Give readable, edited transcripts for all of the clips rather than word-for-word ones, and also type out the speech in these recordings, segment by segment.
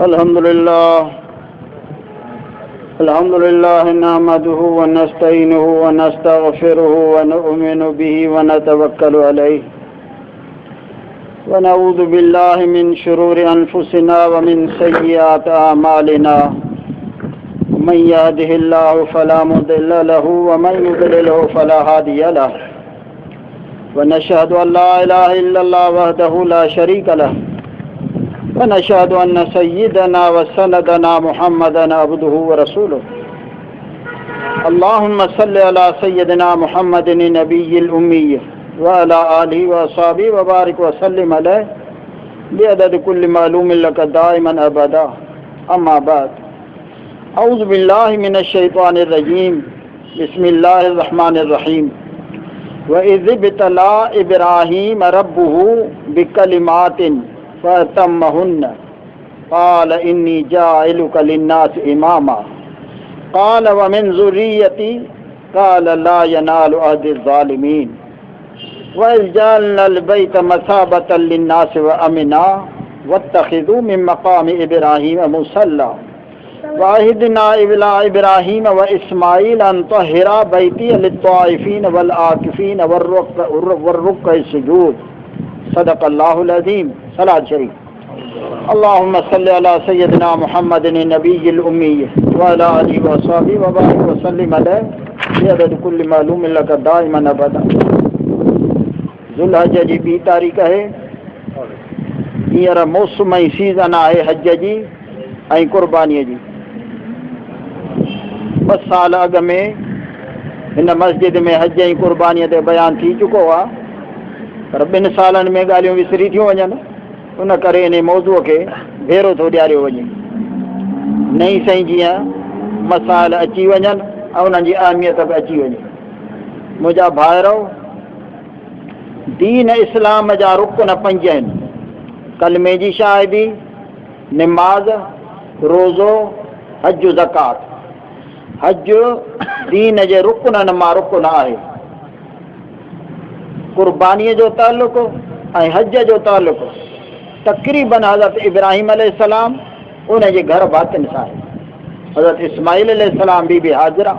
अल्हम्दुलिल्लाह नहमदुहु व नस्तईनुहु व नस्तगफिरुहु व नु'मिनु बिही व नतवक्कलु अलैहि व नऊज़ु बिल्लाहि मिन शुरूरि अनफुसिना व मिन सय्यिआति अमालिना मन यहदिहिल्लाहु फला मुदिल्ल लहु व मन युद्लिलहु फला हादिय लहु व नशहदु अन ला इलाहा इल्लल्लाह वहदहु ला शरीका लहु व नशहदु अन्न सय्यिदना व सनदना मुहम्मदन अब्दुहु व रसूलुहु अल्लाहुम्मा सल्लि अला सय्यिदिना मुहम्मदिन नबिय्यिल उम्मिय्य व अला आलिहि व अस्हाबिहि व बारिक व सल्लिम अलैहि बिअदद कुल्लि मालूमिन लक दाइमन अबदा अम्मा बाद औज़ु बिल्लाहि मिनश शैतानिर रजीम बिस्मिल्लाहिर रहमानिर रहीम व इज़ इब्तला इब्राहीम रब्बुहु बिकलिमातिन फ़अतम्महुन्न क़ाल इन्नी जाइलुका लिन्नासि इमामा क़ाल व मिन ज़ुर्रिय्यती क़ाल ला यनालु अहदिज़ ज़ालिमीन व इज़ जअलनल बैत मसाबतन लिन्नासि व अमना वत्तख़िज़ू मिन मक़ामि इब्राहीम मुसल्ला वाहिदना इला इब्राहीम व इस्माईल अन तहिरा बैती लित्वाइफीन वल आकिफीन वर्रुक्कअ सुजूद सदक़ल्लाहुल अज़ीम। सलात शरीफ। अल्लाहुम्मा सल्लि अला सय्यिदिना मुहम्मदिन नबिय्यिल उम्मिय्य व अला आलिहि व अस्हाबिहि व बारिक व सल्लिम अलैहि बिअदद कुल्लि मालूमिन लक दाइमन अबदा। ज़ुल्हज जी 2 तारीख़ है। हींअर मौसम ऐं सीज़न आहे हज जी ऐं क़ुर्बानीअ जी। 2 साल अॻु में हिन मस्जिद में हज ऐं क़ुर्बानीअ ते बयानु थी चुको आहे, पर 2 सालनि में ॻाल्हियूं विसरी थियूं वञनि, उन करे इन मौज़ूअ खे भेरो थो ॾियारियो वञे। नई साईं जीअं मसाइल अची वञनि ऐं उन्हनि जी अहमियत बि अची वञे। मुंहिंजा भाइरो, दीन इस्लाम जा रुकन 5 आहिनि। कलमे जी शाहिदी, निमाज़, रोज़ो, हज, ज़कात। हज दीन जे रुकननि मां रुकन आहे। क़ुर्बानीअ जो ताल्लुक़ ऐं हज जो ताल्लुक़ तक़रीबन हज़रत इब्राहीम अलैहिस्सलाम उन जे घर भातियुनि सां आहे। हज़रत इस्माईल अलैहिस्सलाम बीबी हाजिरा।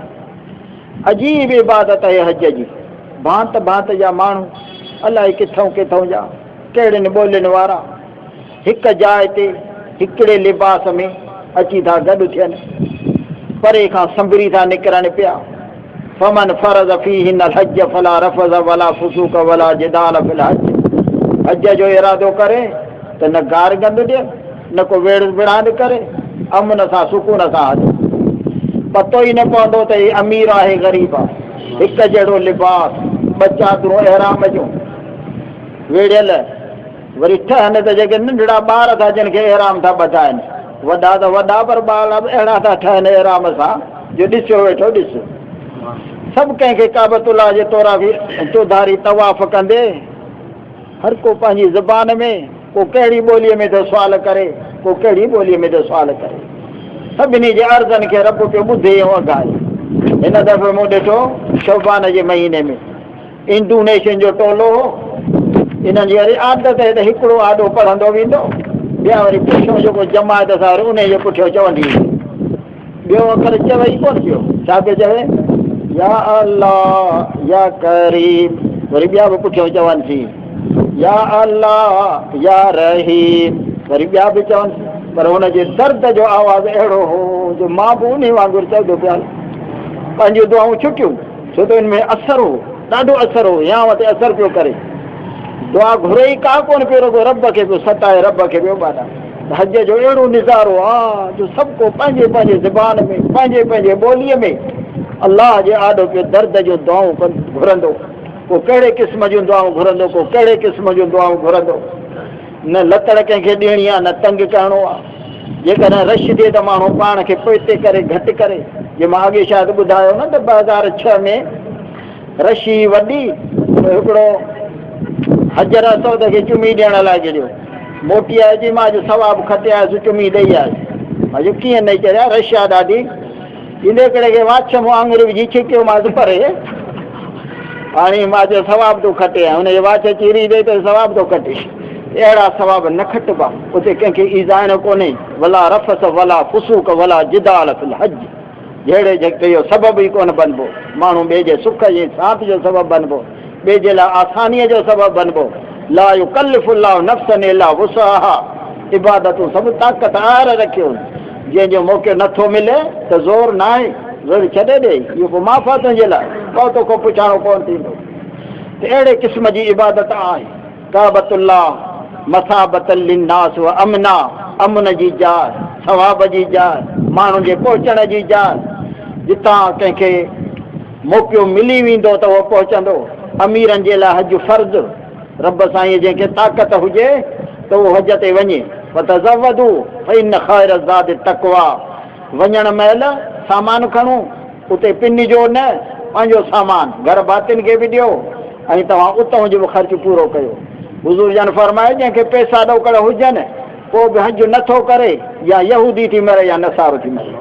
अजीब इबादत आहे हज जी। भांत भांत जा माण्हू, अलाए किथां किथां जा, कहिड़ियुनि ॿोलियुनि वारा, हिकु जाइ ते हिकिड़े लिबास में अची था गॾु थियनि, परे खां संभरी था निकिरनि पिया। फमन फरज़ फ़ीहिन्नल हज फला रफ़ज़ वला फ़ुसूक़ वला जिदाल फ़िल हज। हज जो इरादो करे त न गार गंद ॾिए, न को वेड़ विड़ांद करे, अमन सां सुकून सां हज। पतो ई न पवंदो त ही अमीर आहे ग़रीब आहे। हिकु जहिड़ो लिबास, 2 चादरूं एहराम जूं वेड़ियल, वरी ठहनि त जेके नंढड़ा ॿार था जिन खे एहराम था ॿधाइनि, वॾा त वॾा पर ॿार बि अहिड़ा था ठहनि एहराम सां जो ॾिसो वेठो ॾिस। सभु कंहिंखे काबतुल्लाह जे तौराफ़ी चौधारी तवाफ़ कंदे, हर को पंहिंजी ज़बान में, को कहिड़ी ॿोलीअ में थो सुवाल करे, को कहिड़ी ॿोलीअ में थो सुवाल करे। सभिनी जे अर्ज़नि खे रब पियो ॿुधे ऐं अघाए। हिन दफ़े मूं ॾिठो शौबान जे महीने में इंडोनेशियन जो टोलो हो। इन्हनि जी वरी आदत आहे त हिकिड़ो आॾो पढ़ंदो वेंदो, ॿिया वरी पुठियों जेको जमायत सां उन जे पुठियों चवंदी। ॿियो अखर चवे ई कोन पियो। छा पियो चवे? या अल्लाह या करीम। वरी ॿिया बि पुठियों चवनि थी या अल्लाह या रहीम। वरी ॿिया बि चवनि, पर हुनजे दर्द जो आवाज़ु अहिड़ो हो जो मां बि उन वांगुरु चवंदो पिया। पंहिंजूं दुआऊं छुटियूं, छो त हिन में असरु हो, ॾाढो असरु हो, या वटि असरु पियो करे। दुआ घुरे ई का कोन पियो, रुॻो रब खे पियो सताए, रब खे पियो ॿाॾा। हज जो अहिड़ो निज़ारो आहे जो सभु को पंहिंजे पंहिंजे ज़बान में, पंहिंजे पंहिंजे ॿोलीअ में अल्लाह जे आॾो पियो दर्द जो दुआऊं घुरंदो। को कहिड़े क़िस्म जूं दुआऊं घुरंदो, को कहिड़े क़िस्म जूं दुआऊं घुरंदो। न लतड़ कंहिंखे ॾियणी आहे, न तंग करिणो आहे। जेकॾहिं रश थिए त माण्हू पाण खे पोइते करे, घटि करे। जे मां अॻे शायदि ॿुधायो न त 2006 में रशी वॾी, हिकिड़ो हजर सौद खे चुमी ॾियण लाइ गिरियो, मोटी आहियां मां अॼु सवाबु खटे आयुसि, चुमी ॾेई आयुसि। मां चयो कीअं न चरिया, रश आहे ॾाढी। ईंदे करे खे वाछ मां आङुरी विझी छिकियो मां परे, हाणे मां चयो सवाबु थो खटे, हुनजे वाछ चीरी ॾे त सवाबु थो खटे। अहिड़ा सवाब न खटबा उते कंहिंखे ईज़ाइण कोन्हे वला रफ़स वला फुसूक वला जिदाल फिल हज जहिड़े जेके इहो सबबु ई कोन बनिबो माण्हू ॿिए जे सुख जे साथ जो सबबु बनिबो ॿिए जे लाइ आसानीअ जो सबबु बनिबो ला युकल्लिफुल्लाहु नफ़्सन इल्ला वुसअहा इबादतूं सभु ताक़त आर रखियो जंहिंजो मौक़ो नथो मिले त ज़ोर न आहे ज़ोर छॾे ॾे इहो पोइ माफ़ात जे लाइ बहुतो को पुछाणो कोन थींदो त अहिड़े क़िस्म जी इबादत आहे काबतुल्लाह मसाबतल लिन्नास व अमना अमन जी जाइ सवाब जी जाइ माण्हुनि जे पहुचण जी जाइ जितां कंहिंखे मौक़ो मिली वेंदो त उहो पहुचंदो अमीरनि जे लाइ हज फ़र्ज़ रब साईं जंहिंखे ताक़त हुजे त उहो हज ते वञे वतज़वदू फ़इन्न ख़ैर ज़ाद तक़वा वञण महिल सामान खणो उते पिन जो न पंहिंजो सामान घर भातियुनि खे बि ॾियो ऐं तव्हां उतां जो बि ख़र्चु पूरो कयो हुज़ूर जन फरमाए जंहिंखे पैसा ॾोकड़ हुजनि पोइ बि हज नथो करे या यहूदी थी मरे या नसारो थी मरे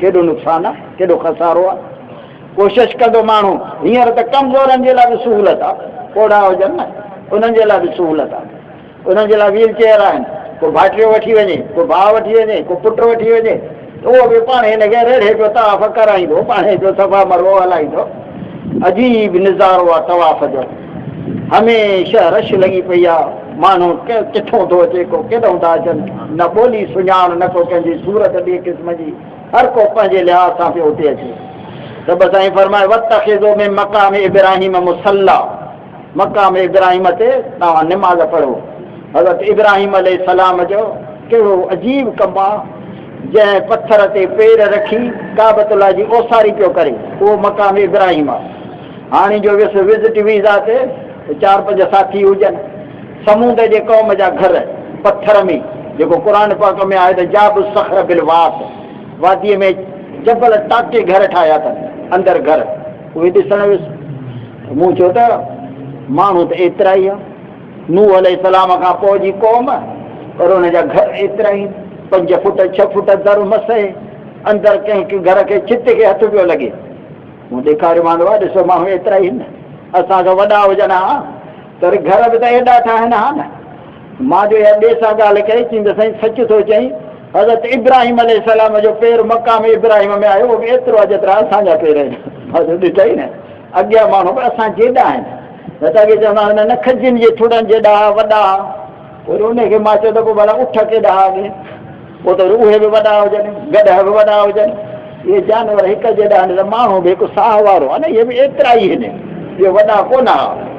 केॾो नुक़सानु आहे केॾो खसारो आहे कोशिशि कंदो माण्हू हींअर त कमज़ोरनि जे लाइ बि सहूलियत आहे ओड़ा हुजनि न उन्हनि जे लाइ बि सहूलियत आहे उन्हनि जे लाइ व्हील चेयर आहिनि को भाइटियो वठी वञे को भाउ वठी वञे को पुटु वठी वञे उहो बि पाण हिनखे रेड़े पियो तवाफ़ कराईंदो पाण जो सफ़ा मरवो हलाईंदो अजीब निज़ारो आहे तवाफ़ जो हमेशह रश लॻी पई आहे माण्हू किथां थो अचे को केॾां था अचनि न ॿोली सुञाण न को कंहिंजी सूरत ॿिए क़िस्म जी हर को पंहिंजे लिहाज़ सां पियो उते अचे रब साईं फरमाए वतख़िज़ू मिन मक़ाम इब्राहिम मुसल्ला मक़ाम इब्राहिम ते तव्हां निमाज़ पढ़ो हज़रत इब्राहिम अलैहिस्सलाम जो कहिड़ो अजीब कमु आहे जंहिं पथर ते पेर रखी काबतुल्लाह जी ओसारी पियो करे उहो मक़ाम इब्राहिम आहे हाणे जो वियुसि विज़िट वीज़ा ते 4-5 साथी हुजनि समूद जे क़ौम जा घर पथर में जेको क़ुर पाक में आहे त जाब सख़र बिल वात वादीअ में जबल टाके घर ठाहिया अथनि अंदरि घर उहे ॾिसण वियुसि मूं चयो त माण्हू त एतिरा ई आहे नूह अलैहिस्सलाम खां पोइ जी क़ौम पर हुनजा घर एतिरा ई 5 फुट 6 फुट दर मसे अंदरि कंहिं घर खे छित खे हथु पियो लॻे मूं ॾेखारियो मां ॾिसो माण्हू एतिरा ई आहिनि असांजा वॾा हुजनि हा त वरी घर बि त एॾा ठाहिनि हा न मां जो इहा ॿिए सां ॻाल्हि कई चई त साईं सच थो चई हज़रत इब्राहिम अलैहिस्सलाम जो पेर मक़ाम इब्राहिम में आयो उहो बि एतिरो आहे जेतिरा असांजा पेर आहिनि मां जो ॾिठई न अॻियां माण्हू बि असां जेॾा आहिनि न त अॻे चवंदा हुआ न खजियुनि जे थुड़नि जेॾा वॾा वरी उनखे मां चयो त पोइ भला उठ केॾा अॻे पोइ त वरी उहे बि वॾा हुजनि गॾ बि वॾा हुजनि इहे जानवर हिकु जेॾा आहिनि त माण्हू बि हिकु साह वारो आहे न इहे बि एतिरा ई आहिनि इहे वॾा कोन आहे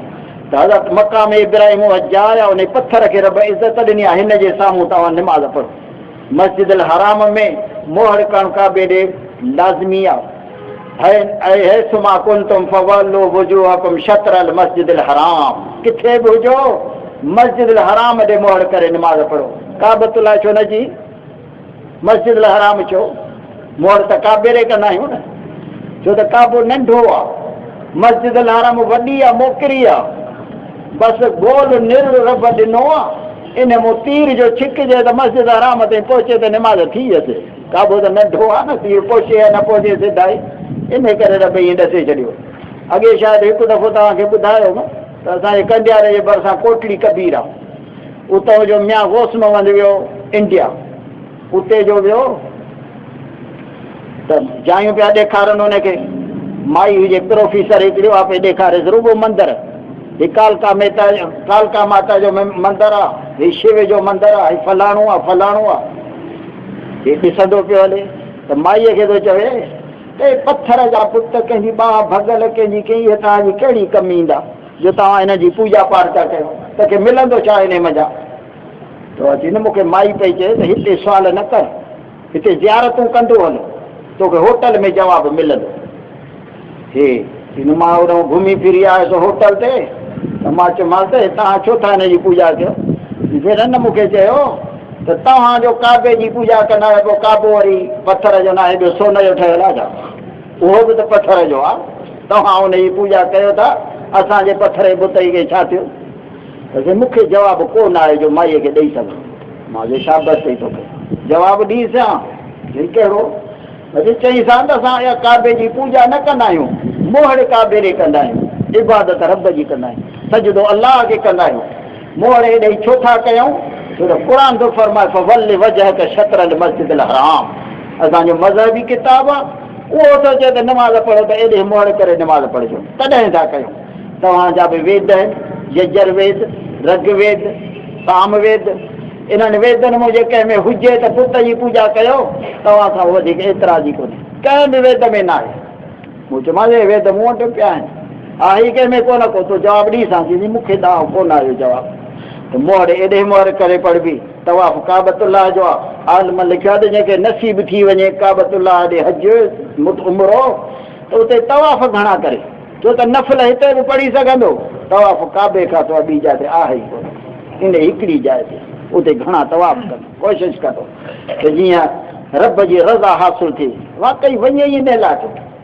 त हज़रत मक़ाम इब्राहिम जाइ उन पथर खे रब इज़त ॾिनी आहे हिन जे साम्हूं तव्हां निमाज़ पढ़ो मस्जिद अल हराम में मोहर करणु काबे ॾे लाज़मी आहे सुमा कुंतुम फवल्लू वुजूहकुम शत्र अल मस्जिद अल हराम किथे बि हुजो मस्जिद अल हराम ॾे मोहर करे निमाज़ पढ़ो काबतुल्लाह छो न जी मस्जिद अल हराम छो मोहर त काबे ॾे कंदा आहियूं न छो त काबो नंढो आहे मस्जिद अल हराम वॾी आहे मोकिरी आहे बसि गोल निर रब ॾिनो आहे इन मूं तीर जो छिकिजे त मस्जिद हराम ताईं पहुचे त निमाज़ थी वियसि काबो त नंढो आहे न तीर पहुचे या न पहुचे सिधाई इन करे रब ईअं ॾसे छॾियो अॻे शायदि हिकु दफ़ो तव्हांखे ॿुधायो न त असांजे कंडियारे जे भरिसां कोटड़ी कबीर आहे उतां जो मियां गोसनोवंद वियो इंडिया उते जो वियो त जायूं पिया ॾेखारनि हुनखे माई हुजे प्रोफेसर हिकिड़ो आहे पई ॾेखारे रुगो मंदरु ही कालका माता जो मंदरु आहे ही शिव जो मंदरु आहे फलाणो आहे ही ॾिसंदो पियो हले त माईअ खे थो चवे ते पथर जा पुट कंहिंजी ॿाह भगल कंहिंजी तव्हांजी कहिड़ी कमी ईंदा जो तव्हां हिन जी पूॼा पाठ था कयो तोखे मिलंदो छा हिन मज़ा त अची न मूंखे माई पई चए त हिते सुवाल न कर हिते ज़ियारतूं कंदो हलो तोखे होटल में जवाबु मिलंदो हे हिन मां होॾो घुमी फिरी आयुसि होटल ते त मां चयोमांसि त तव्हां छो था हिन जी पूॼा कयो फिर न मूंखे चयो त तव्हांजो काबे जी पूॼा कंदा आहियो पोइ काबो वरी पथर जो न आहे ॿियो सोन जो ठहियलु आहे छा उहो बि त पथर जो आहे तव्हां हुनजी पूॼा कयो था असांजे पथर जे बुत खे छा थियो त मूंखे जवाबु कोन आहे जो माईअ खे ॾेई सघां मां जो शाबत अथई तोखे जवाबु ॾींसां कहिड़ो अॼु चई सां त असां इहा काबे जी पूॼा न कंदा आहियूं मोहड़ काबे ॾे कंदा आहियूं इबादत रब जी कंदा आहियूं सजदो अलाह खे कंदा आहियूं मोहरे ॾेई छो था कयूं? छो त क़ुर थो फरमाए फवल्लि वजहक शतरल मस्जिदिल हराम। असांजो मज़हबी किताब आहे, उहो थो चए त नमाज़ पढ़ो त एॾे मोहर करे नमाज़ पढ़जो। तॾहिं था कयूं। तव्हांजा बि वेद आहिनि, यजुर्वेद, ऋग्वेद, सामवेद, इन्हनि वेदनि में जेके में हुजे त पुट जी पूॼा कयो, तव्हां खां वधीक एतिराज़ी कोन्हे, कंहिं बि वेद में न आहे। मूं चयोमांसि वेद मूं वटि पिया आहिनि, आहे कंहिं में कोन को, तूं जवाबु ॾींसां थी, मूंखे ॾांहुं कोन आयो जवाबु। त मोहर एॾे मोहर करे पढ़बी। तवाफ़ काबतुल्लाह जो आहे, आलम लिखियो आहे त जंहिंखे नसीब थी वञे काबतुल्लाह ॾे हज उमिरो त उते तवाफ़ घणा करे, छो त नफ़ल हिते बि पढ़ी सघंदो, तवाफ़ काबे खां तो ॿी जाइ ते आहे ई कोन, इन हिकिड़ी जाइ ते उते घणा तवाफ़ कंदो, कोशिशि कंदो त जीअं रब जी रज़ा हासिल थिए। वाकई वञे ई इन लाइ।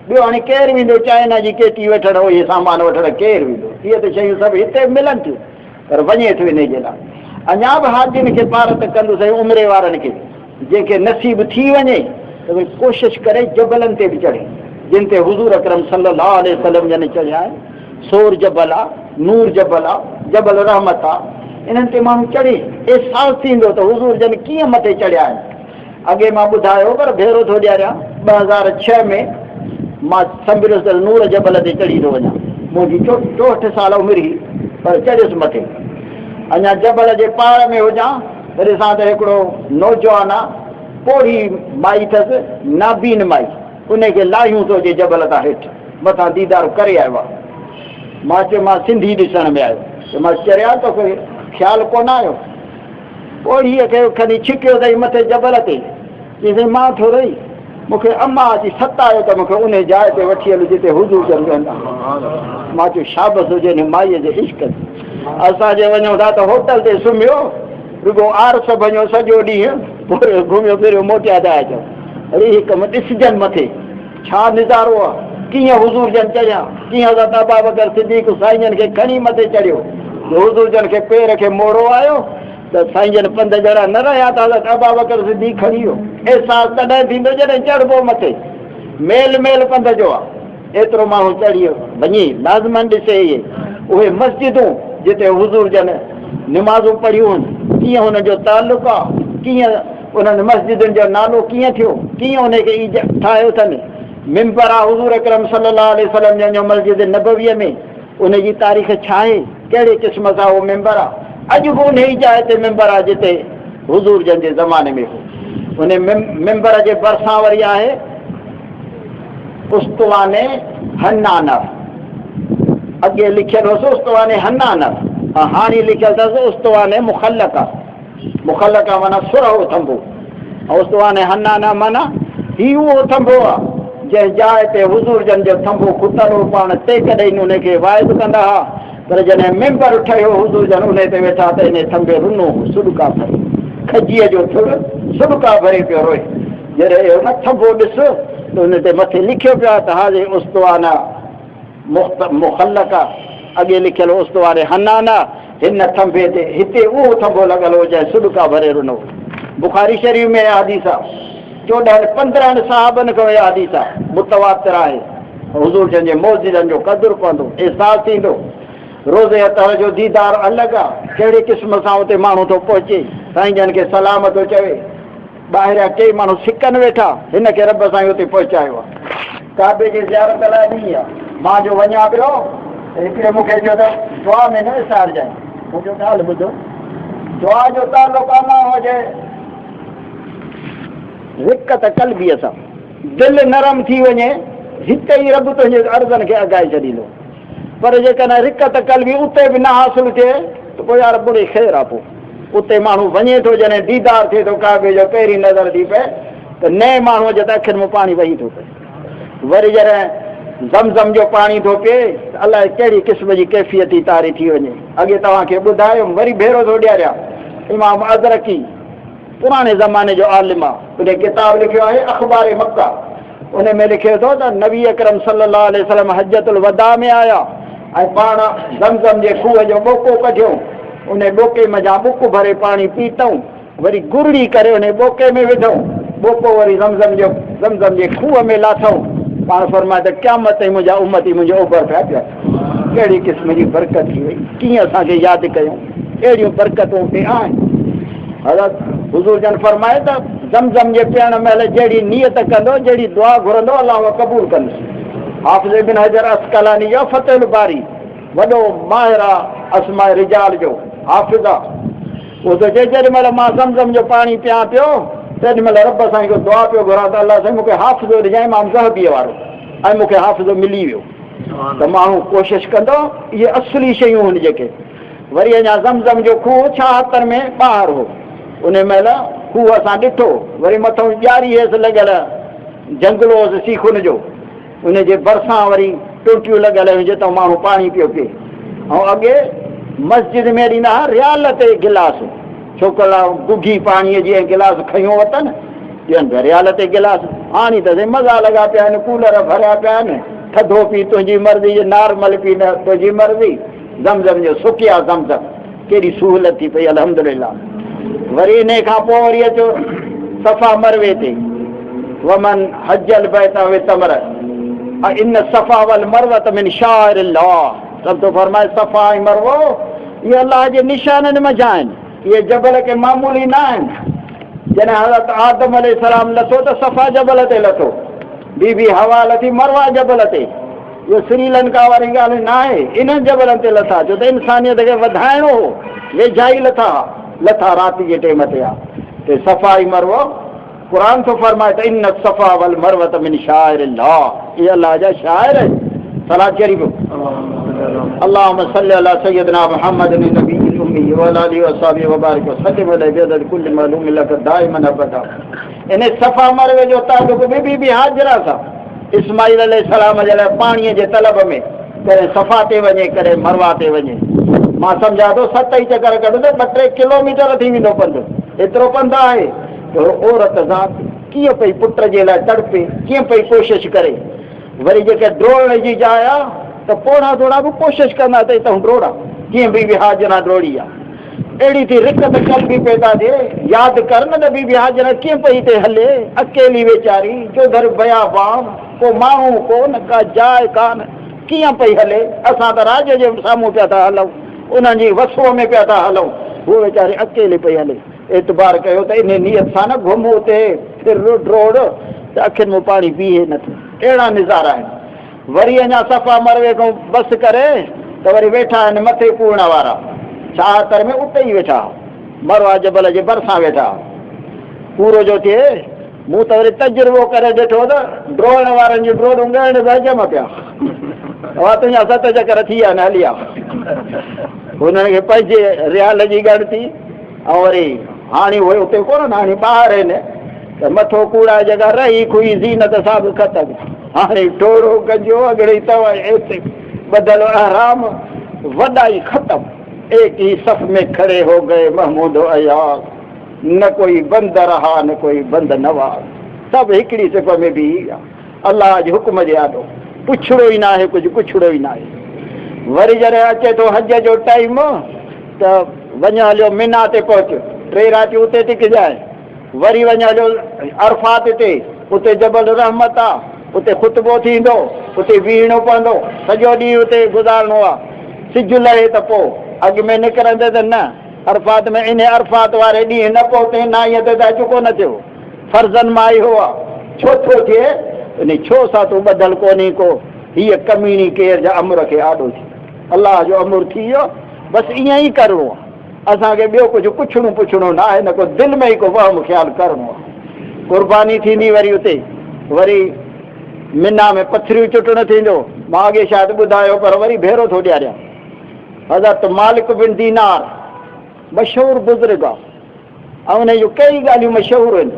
ॿियो हाणे केरु वेंदो चाइना जी केटी वठणु, इहे सामान वठणु केरु वेंदो? इहे त शयूं सभु हिते मिलनि थियूं, पर वञे थो इन जे लाइ। अञा बि हाजियुनि खे पार त कंदुसि, उमिरि वारनि खे जंहिंखे नसीब थी वञे त भई कोशिशि करे जबलनि ते बि चढ़े, जिन ते हुज़ूर अकरम सल्लल्लाहु अलैहि वसल्लम जन चढ़िया आहिनि। सोर जबल आहे, नूर जबल आहे, जबल रहमत आहे, इन्हनि ते माण्हू चढ़े, एहसासु थींदो त हुज़ूर जन कीअं मथे चढ़िया आहिनि। अॻे मां ॿुधायो पर भेरो थो ॾियारियां, 2006 में मां संभरियुसि त नूर जबल ते चढ़ी थो वञा। मुंहिंजी 64 साल उमिरि हुई, पर चढ़ियुसि मथे। अञा जबल जे पार में हुजां त ॾिसां त हिकिड़ो नौजवान आहे, पोड़ी माई अथसि, नाबीन माई, उनखे लाहियूं थो जे जबल तां हेठि, मथां दीदार करे आयो आहे। मां चयो मां सिंधी ॾिसण में आयो, त मां चढ़िया त कोई ख़्यालु कोन आयो। पोड़ीअ खे खणी छिकियो अथई मथे जबल ते, चई मां थो रही, मूंखे अम्मा अची सतायो त मूंखे उन जाइ ते वठी हलो जिते हुज़ूर जन रहंदा। मां चयो शाबस हुजे हिन माईअ जे इश्क। असांजे वञूं था त होटल ते सुम्हियो, रुगो आरस वञो सॼो ॾींहुं, पोइ घुमियो फिरियो मोटिया था अचो। अरे हिकु ॾिसजनि मथे छा नज़ारो आहे, कीअं हुज़ूर जन चढ़िया, कीअं हज़रत अबू बकर सिद्दीक़ साईं जन खे खणी मथे चढ़ियो। हुज़ूर जन खे पेर खे मोड़ो आयो त साईं जन पंध ॼणा न रहिया त हज़रत अबू बकर सिद्दीक़ खणी वियो। एहसासु तॾहिं थींदो जॾहिं चढ़िबो मथे, मेल मेल पंध जो आहे। एतिरो माण्हू चढ़ी वियो, वञी लाज़मन ॾिसे इहे उहे मस्जिदूं जिते हुज़ूर जन निमाज़ूं पढ़ियूं आहिनि, कीअं हुनजो तालुक़ु आहे, कीअं उन्हनि मस्जिदुनि जो नालो कीअं थियो, कीअं उनखे ठाहियो अथनि। मिंबर आहे हुज़ूर अकरम सल्लल्लाहु अलैहि वसल्लम जंहिंजो मस्जिद नबवीअ में, उनजी तारीख़ छा आहे, कहिड़े क़िस्म सां उहो मिंबर आहे। अॼु बि उन ई जाइ ते मिंबर आहे जिते हुज़ूर जन जे ज़माने में हो। उन मिंबर जे भरिसां वरी आहे उस्तवाने हन्नानफ, अॻे लिखियलु हुअसि उस्तवाने हन्नानफ, हाणे लिखियलु अथसि उस्तवाने मुख़ल्लका। मुख़ल्लका माना सुरहो थंबो, ऐं उस्तवाने हन्नाना माना ही उहो थंबो आहे जंहिं जाइ ते हुज़ूर जन जो थंबो खुटल हो। पाण ते कॾहिं उनखे वाइदु कंदा हुआ, पर जॾहिं मिंबर ठहियो हुज़ूर जन उन ते वेठा त इन थंबे रुनो सुॾका भरे, खजीअ जो थुड़ सुॾका भरे पियो रोए। जॾहिं हुन थंबो ॾिस त उन ते मथे लिखियो पियो आहे त हाज़े उस्तवाना मुख़ल्लका, अॻे लिखियलु उस्तवाने हन्नाना, हिन थंबे ते हिते उहो थंबो लॻल हो जंहिं सुॾका भरे रुनो। बुख़ारी शरीफ़ में हदीस आहे, 14-15 साहबनि खां इहा हदीस आहे, मुतवातिर आहे। हुज़ूर जन जे मौजिज़नि जो क़दुरु पवंदो, एहसासु थींदो। रोज़े अतहर जो दीदार अलॻि आहे, कहिड़े क़िस्म सां उते माण्हू थो पहुचे, साईं जन खे सलाम थो चवे। ॿाहिरियां के माण्हू सिकनि वेठा, हिन खे रब साईं उते पहुचायो आहे। काबे जी ज़ियारत लाइ ॾींहुं आहे, मां जो वञा पियो त हिकिड़े मूंखे चयो त दुआ में न विसारजांइ। मुंहिंजो ॻाल्हि ॿुधो, दुआ जो ताल्लुक़ु न हुजे रिकत कल्बीअ सां, दिलि नरम थी वञे, हिते ई रब तुंहिंजे अर्ज़नि खे अघाए छॾींदो। पर जेकॾहिं रिकत कल्बी उते बि न हासिलु थिए त पोइ यार बुरी ख़ैरु आहे। पोइ उते माण्हू वञे थो, जॾहिं दीदार थिए थो काबे जो, पहिरीं नज़र थी पए त नए माण्हूअ जे त अखियुनि में पाणी वही थो पए। वरी जॾहिं ज़मज़म जो पाणी थो पिए त अलाए कहिड़ी क़िस्म जी कैफ़ियती तारी थी वञे। अॻे तव्हांखे ॿुधायो, वरी भेरो थो ॾियारियां, इमाम अज़रकी पुराणे ज़माने जो आलिम आहे, उन किताब लिखियो आहे अख़बार मक्का। उन में लिखियो अथव त नबी अकरम सल्लल्लाहु अलैहि वसल्लम हज्जतुल वदा में आया ऐं पाण ज़मज़म जे खूह जो ॿोको कढियो, उन ॿोके में जा बुक भरे पाणी पीतऊं, वरी गुरड़ी करे उन ॿोके में विधऊं, ॿोको वरी ज़मज़म जे खूह में लाथऊं। पाण फरमाए त क़यामत ताईं मुंहिंजा उम्मती मुंहिंजो ओभर पिया पिया। कहिड़ी क़िस्म जी बरकत थी वई, कीअं असांखे यादि कयूं। अहिड़ियूं बरकतूं पे आहिनि। हज़रत हुज़ूर जन फरमाए त ज़मज़म जे पीअण महिल जहिड़ी नियत कंदो, जहिड़ी दुआ घुरंदो, अलाह क़बूल कंदुसि। हाफ़िज़ इब्न हजर अस्क़लानी जो फ़तहुल बारी वॾो माहिर आहे अस्माए रिजाल जो हाफ़िज़ आहे। उहो त चए जेॾी महिल मां ज़मज़म जो पाणी पियां पियो तेॾी महिल रब साईं खे दुआ पियो घुरां त अलाह साईं मूंखे हाफ़िज़ो ॾिजांइ, मां ज़हबीअ वारो, ऐं मूंखे हाफ़िज़ो मिली वियो। त माण्हू कोशिशि कंदो, इहे असली शयूं आहिनि जेके। वरी अञा ज़मज़म जो खूह 76 में ॿाहिरि हो, उन महिल खूह असां ॾिठो, वरी मथां ॼारी हेसि लॻियल जंगलो हुओसि सीखुनि जो, उन जे भरिसां वरी टुंटियूं लॻियल हुयूं जितां माण्हू पाणी पियो पीए। ऐं अॻे मस्जिद में ॾींदा हुआ रियाल ते गिलास, छोकिरा गुगी पाणीअ जी गिलास खयूं वतनि, ॾियनि पिया रियाल ते गिलास। हाणे त मज़ा लॻा पिया आहिनि, कूलर भरिया पिया आहिनि, थधो पी तुंहिंजी मर्ज़ी, नॉर्मल पी न तुंहिंजी मर्ज़ी। ज़मज़म जो सुकिया ज़मज़म, केॾी सहूलियत थी पई अल्हम्दुलिल्लाह। वरी इन खां पोइ वरी अचो सफ़ा मरवे ते, वमन हजल बैत व तमर इन सफ़ा वल मरवत मिन शाइरिल्लाह। सब तो फरमाए सफ़ा ऐं मरवो इहे अलाह जे निशाननि मंझि आहिनि, इहे जबल के मामूली न आहिनि। जॾहिं हज़रत आदम अलैहिस्सलाम लथो त सफ़ा जबल ते लथो, बीबी हवा लथी मरवा जबल ते। इहो श्रीलंका वारी ॻाल्हि न आहे, इन्हनि जबलनि ते लथा छो त इंसानियत खे वधाइणो हो, वेझाई लथा राति जे टेम ते आहे। ते सफ़ा ऐं मरवो क़ुर थो फरमाए त इन सफ़ा वल मरवत मिन शाइरिल्लाह, इहे अलाह जा शाइर आहिनि। सलात शरीफ़ अल्लाहुम्मा सल्लि अला सय्यिदना मुहम्मदिन नबील उम्मी व अला आलिहि व सहाबिहि व बारिक व सल्लिम अलैहि बिअदद कुल्लि मालूम लक दाइमन अबदा। इन सफ़ा मरवे जो ताल्लुक़ बीबी हाजरा सां, इस्माइल अलैहिस्सलाम जे लाइ पाणीअ जे तलब में कॾहिं सफ़ा ते वञे कॾहिं मरवा ते वञे। मां सम्झा थो 7 चकर कढ त 2-3 किलोमीटर थी वेंदो पंधु, एतिरो पंधु आहे। औरत ज़ात कीअं पई पुट जे लाइ तड़पे, कीअं पई कोशिशि करे। वरी जेके ड्रोड़ जी जाइ आहे त पोड़ा थोड़ा बि कोशिशि कंदा त हितां ड्रोड़ा, कीअं बीबी हाजरा ड्रोड़ी आहे। अहिड़ी थी रिकत कल्बी पैदा थिए, यादि कर न त बीबी हाजरा कीअं पई हिते हले, अकेली वीचारी, जोधर बयाबान, को माण्हू कोन, का जाइ कान, कीअं पई हले। असां त राज जे साम्हूं पिया था हलूं, उन्हनि जी वसो में पिया था हलूं, उहो वीचारी अकेले पई हले। एतबार कयो त इन नियत सां न घुम उते फिर ड्रोड़ त अखियुनि में पाणी पीए नथो। अहिड़ा नज़ारा आहिनि। वरी अञा सफ़ा मरवे खां बस करे त वरी वेठा आहिनि मथे कूड़ वारा, 76 में उते ई वेठा, मरवा जबल जे भरिसां वेठा। पूरो जो थिए मूं त वरी तजुर्बो करे ॾिठो त ड्रोड़ वारनि जूं ड्रोड़ूं ॻाइण पिया जम पिया, तुंहिंजा 7 चकर थी विया न हलिया। हुननि खे पंहिंजे रियाल जी ॻणती, ऐं वरी हाणे उहे उते कोन, हाणे ॿाहिरि आहिनि त मथो कूड़ा जॻह रही खुई ज़ीनत सां बि ख़तमु। हाणे टोड़ो कजो अॻिड़ी तव हिते बदल आराम, वॾा ई ख़तमु। एक ही सफ़ में खड़े हो गए महमूद अयाज, न कोई बंद रहा न कोई बंद नवाज़। सभु हिकिड़ी सिफ़ में बि अलाह जे हुकुम जे आॾो, पुछड़ो ई न आहे, कुझु पुछड़ो ई न आहे। वरी जॾहिं अचे थो हज जो टाइम त वञ हलियो मिना ते पहुच, 3 रातियूं उते टिकजांइ। वरी वञ हलियो अरफात ते, उते जबल रहमत आहे, उते ख़ुतबो थींदो, उते बीहणो पवंदो, सॼो ॾींहुं उते गुज़ारणो आहे। सिज लहे त पोइ अॻु में निकिरंदे त न, अरफात में इन अरफात वारे ॾींहुं न पहुते नाईअ ते त चुको न थियो, फर्ज़न मां इहो आहे। छो थो थिए इन छो सां तूं ॿधल कोन्हे को, हीअ कमीणी केर जा अमर खे आॾो थी, अलाह जो अमुर थी वियो, बसि ईअं ई करिणो आहे। असांखे ॿियो कुझु पुछणो न आहे, न को दिलि में ई को वहम ख़्यालु करिणो आहे। कुर्बानी थींदी वरी उते, वरी मिना में पथरियूं चुटणु थींदो। मां अॻे शायदि ॿुधायो पर वरी भेरो थो ॾियारियां। हज़रत मालिक बिन दीनार मशहूरु बुज़ुर्ग आहे, ऐं उन जूं कई ॻाल्हियूं मशहूरु आहिनि।